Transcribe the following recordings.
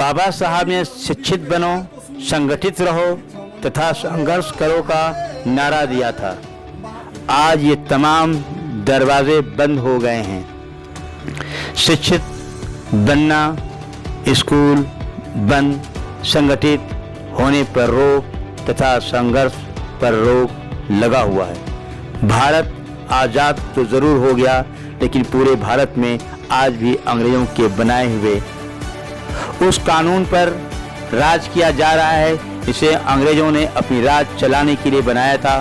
बाबा साहब ने शिक्षित बनो, संगठित रहो तथा संघर्ष करो का नारा दिया था। आज ये तमाम दरवाजे बंद हो गए हैं। शिक्षित बनना, स्कूल बंद, संगठित होने पर रोक तथा संघर्ष पर रोक लगा हुआ है। भारत आज़ाद तो ज़रूर हो गया, लेकिन पूरे भारत में आज भी अंग्रेज़ों के बनाए हुए उस कानून पर राज किया जा रहा है जिसे अंग्रेज़ों ने अपनी राज चलाने के लिए बनाया था।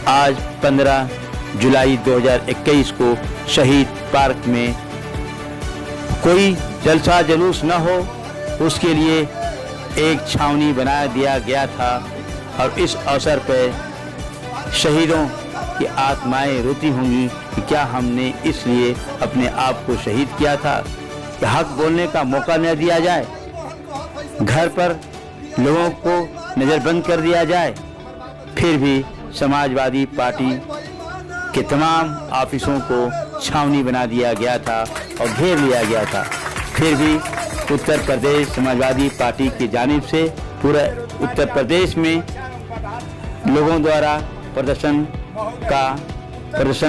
आज 15 जुलाई 2021 को शहीद पार्क में कोई जलसा जुलूस न हो, उसके लिए एक छावनी बना दिया गया था और इस अवसर पर शहीदों की आत्माएं रोती होंगी कि क्या हमने इसलिए अपने आप को शहीद किया था कि हक बोलने का मौका न दिया जाए, घर पर लोगों को नज़रबंद कर दिया जाए। फिर भी समाजवादी पार्टी के तमाम ऑफिसों को छावनी बना दिया गया था और घेर लिया गया था। फिर भी उत्तर प्रदेश समाजवादी पार्टी की जानिब से पूरे उत्तर प्रदेश में लोगों द्वारा प्रदर्शन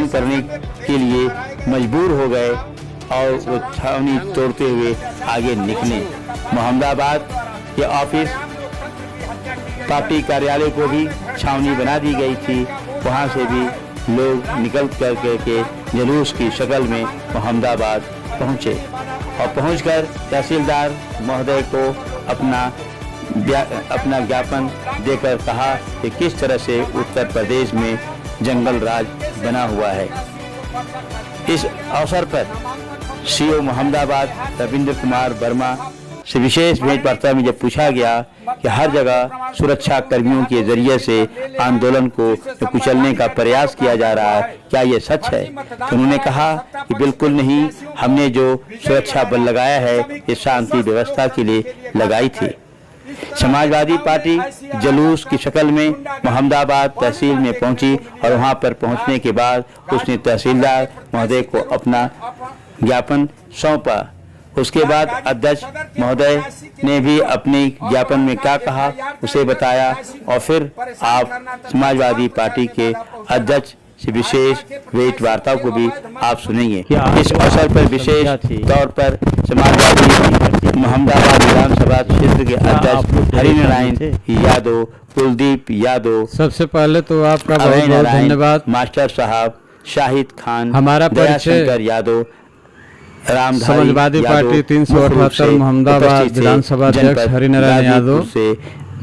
करने के लिए मजबूर हो गए और वो छावनी तोड़ते हुए आगे निकले। मोहम्मदाबाद के ऑफिस पार्टी कार्यालय को भी छावनी बना दी गई थी। वहाँ से भी लोग निकल के जुलूस की शक्ल में मोहम्मदाबाद पहुँचे और पहुंचकर तहसीलदार महोदय को अपना ज्ञापन देकर कहा कि किस तरह से उत्तर प्रदेश में जंगल राज बना हुआ है। इस अवसर पर सीओ मोहम्मदाबाद रविंद्र कुमार वर्मा से विशेष भेंटवार्ता में जब पूछा गया कि हर जगह सुरक्षा कर्मियों के जरिए से आंदोलन को कुचलने का प्रयास किया जा रहा है, क्या ये सच है? तो उन्होंने कहा कि बिल्कुल नहीं, हमने जो सुरक्षा बल लगाया है ये शांति व्यवस्था के लिए लगाई थी। समाजवादी पार्टी जुलूस की शक्ल में मोहम्मदाबाद तहसील में पहुंची और वहां पर पहुंचने के बाद उसने तहसीलदार महोदय को अपना ज्ञापन सौंपा। उसके बाद अध्यक्ष महोदय ने भी अपने ज्ञापन में क्या कहा उसे बताया और फिर आप समाजवादी पार्टी के अध्यक्ष से विशेष भेंट वार्ता को भी आप सुनेंगे। इस अवसर पर विशेष तौर पर समाजवादी मोहम्मदाबाद विधानसभा क्षेत्र के अध्यक्ष हरिनारायण यादव, कुलदीप यादव, सबसे पहले तो आपका बहुत बहुत धन्यवाद। मास्टर साहब, शाहिद खान, हमारा दयाशंकर यादव, समाजवादी पार्टी 378 मोहम्मदाबाद विधानसभा अध्यक्ष हरिनारायण यादव से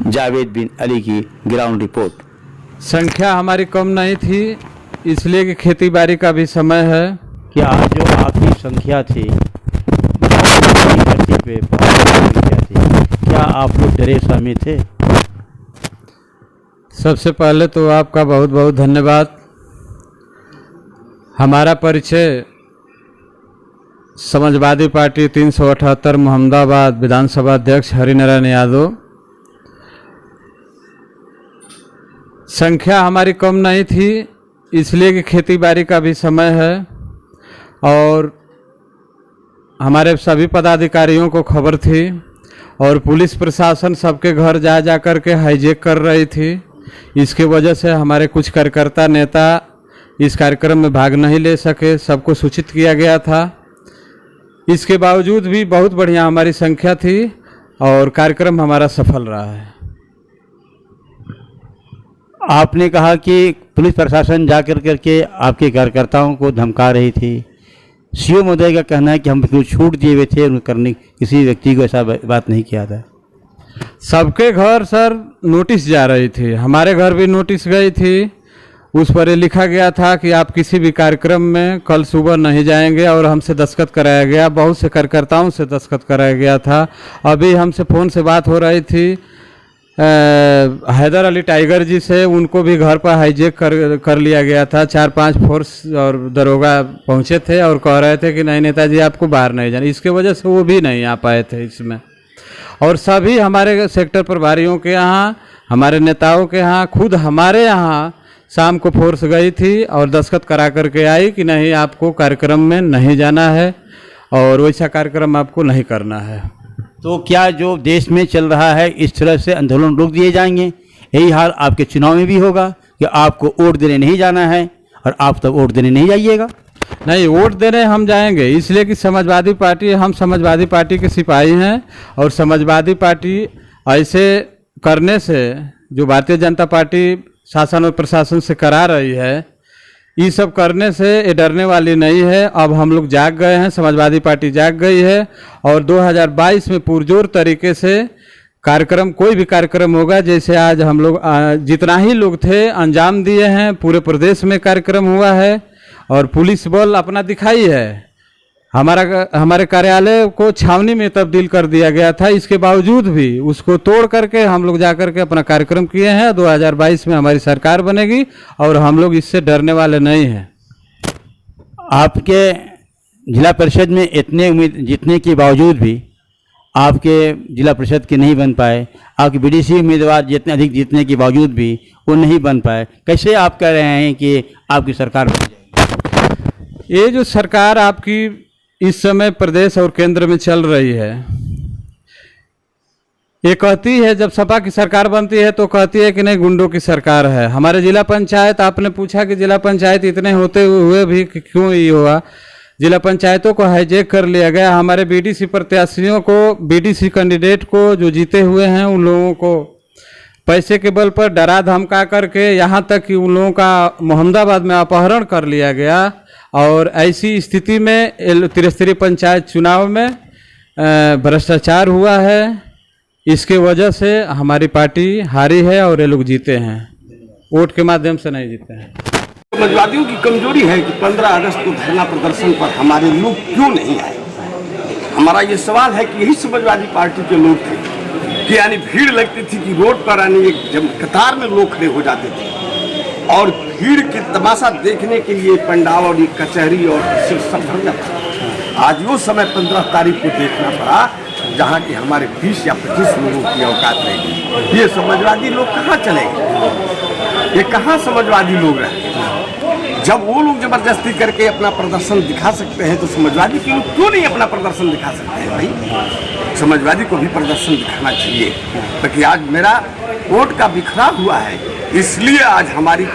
जावेद बिन अली की ग्राउंड रिपोर्ट। संख्या हमारी कम नहीं थी, इसलिए कि खेती बाड़ी का भी समय है। कि आज जो आपकी संख्या थी पे क्या आप लोग डरे सहमे थे? सबसे पहले तो आपका बहुत बहुत धन्यवाद। हमारा परिचय समाजवादी पार्टी 378 मोहम्मदाबाद विधानसभा अध्यक्ष हरिनारायण यादव। संख्या हमारी कम नहीं थी, इसलिए कि खेती बाड़ी का भी समय है और हमारे सभी पदाधिकारियों को खबर थी और पुलिस प्रशासन सबके घर जा कर के हाईजैक कर रही थी। इसके वजह से हमारे कुछ कार्यकर्ता नेता इस कार्यक्रम में भाग नहीं ले सके, सबको सूचित किया गया था। इसके बावजूद भी बहुत बढ़िया हमारी संख्या थी और कार्यक्रम हमारा सफल रहा है। आपने कहा कि पुलिस प्रशासन जाकर करके आपके कार्यकर्ताओं को धमका रही थी। सीओ महोदय का कहना है कि हम बिल्कुल छूट दिए हुए थे, करने किसी व्यक्ति को ऐसा बात नहीं किया था। सबके घर सर नोटिस जा रही थी, हमारे घर भी नोटिस गई थी। उस पर ये लिखा गया था कि आप किसी भी कार्यक्रम में कल सुबह नहीं जाएंगे और हमसे दस्तखत कराया गया। बहुत से कार्यकर्ताओं से दस्तखत कराया गया था। अभी हमसे फ़ोन से बात हो रही थी हैदर अली टाइगर जी से, उनको भी घर पर हाईजैक कर लिया गया था। 4-5 फोर्स और दरोगा पहुंचे थे और कह रहे थे कि नहीं नेताजी आपको बाहर नहीं जाना। इसके वजह से वो भी नहीं आ पाए थे इसमें। और सभी हमारे सेक्टर प्रभारियों के यहाँ, हमारे नेताओं के यहाँ, खुद हमारे यहाँ शाम को फोर्स गई थी और दस्तखत करा करके आई कि नहीं आपको कार्यक्रम में नहीं जाना है और वैसा कार्यक्रम आपको नहीं करना है। तो क्या जो देश में चल रहा है इस तरह से आंदोलन रोक दिए जाएंगे? यही हाल आपके चुनाव में भी होगा कि आपको वोट देने नहीं जाना है और आप तब वोट देने नहीं जाइएगा? नहीं, वोट देने हम जाएंगे, इसलिए कि समाजवादी पार्टी, हम समाजवादी पार्टी के सिपाही हैं। और समाजवादी पार्टी ऐसे करने से, जो भारतीय जनता पार्टी शासन और प्रशासन से करा रही है, ये सब करने से ये डरने वाली नहीं है। अब हम लोग जाग गए हैं, समाजवादी पार्टी जाग गई है और 2022 में पुरजोर तरीके से कार्यक्रम, कोई भी कार्यक्रम होगा, जैसे आज हम लोग जितना ही लोग थे अंजाम दिए हैं, पूरे प्रदेश में कार्यक्रम हुआ है और पुलिस बल अपना दिखाई है। हमारे कार्यालय को छावनी में तब्दील कर दिया गया था, इसके बावजूद भी उसको तोड़ करके हम लोग जा करके अपना कार्यक्रम किए हैं। 2022 में हमारी सरकार बनेगी और हम लोग इससे डरने वाले नहीं हैं। आपके जिला परिषद में इतने उम्मीद जीतने के बावजूद भी आपके जिला परिषद के नहीं बन पाए, आपके बीडीसी उम्मीदवार जितने अधिक जीतने के बावजूद भी वो नहीं बन पाए। कैसे आप कह रहे हैं कि आपकी सरकार बन जाएगी? ये जो सरकार आपकी इस समय प्रदेश और केंद्र में चल रही है, ये कहती है, जब सपा की सरकार बनती है तो कहती है कि नहीं गुंडों की सरकार है। हमारे जिला पंचायत, आपने पूछा कि जिला पंचायत इतने होते हुए भी क्यों ये हुआ, जिला पंचायतों को हाईजैक कर लिया गया। हमारे बीडीसी प्रत्याशियों को, बीडीसी कैंडिडेट को जो जीते हुए हैं, उन लोगों को पैसे के बल पर डरा धमका करके, यहाँ तक कि उन लोगों का मोहम्मदाबाद में अपहरण कर लिया गया। और ऐसी स्थिति में त्रिस्तरीय पंचायत चुनाव में भ्रष्टाचार हुआ है। इसके वजह से हमारी पार्टी हारी है और ये लोग जीते हैं, वोट के माध्यम से नहीं जीते हैं। समाजवादियों की कमजोरी है कि 15 अगस्त को धरना प्रदर्शन पर हमारे लोग क्यों नहीं आए। हमारा ये सवाल है कि यही समाजवादी पार्टी के लोग थे कि यानी भीड़ लगती थी कि रोड पर आने एक जब कतार में लोग खड़े हो जाते थे और भीड़ की तमाशा देखने के लिए पंडाल और कचहरी और सब भर जाता। आज वो समय 15 तारीख को देखना पड़ा जहाँ की हमारे 20 या 25 लोगों की औकात नहीं। ये समाजवादी लोग कहाँ चले गए? ये कहाँ समाजवादी लोग रहे? जब वो लोग जबरदस्ती करके अपना प्रदर्शन दिखा सकते हैं तो समाजवादी के लोग क्यों नहीं अपना प्रदर्शन दिखा सकते हैं? भाई समाजवादी को भी प्रदर्शन दिखाना चाहिए। क्योंकि आज मेरा वोट का बिखरा हुआ है, इसलिए आज हमारी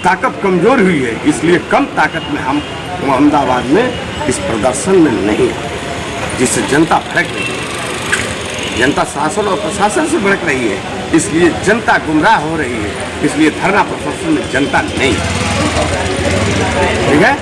ताकत कमजोर हुई है, इसलिए कम ताकत में हम अहमदाबाद में इस प्रदर्शन में नहीं है, जिससे जनता भड़क रही है। जनता शासन और प्रशासन से भड़क रही है, इसलिए जनता गुमराह हो रही है, इसलिए धरना प्रदर्शन में जनता नहीं। ठीक है।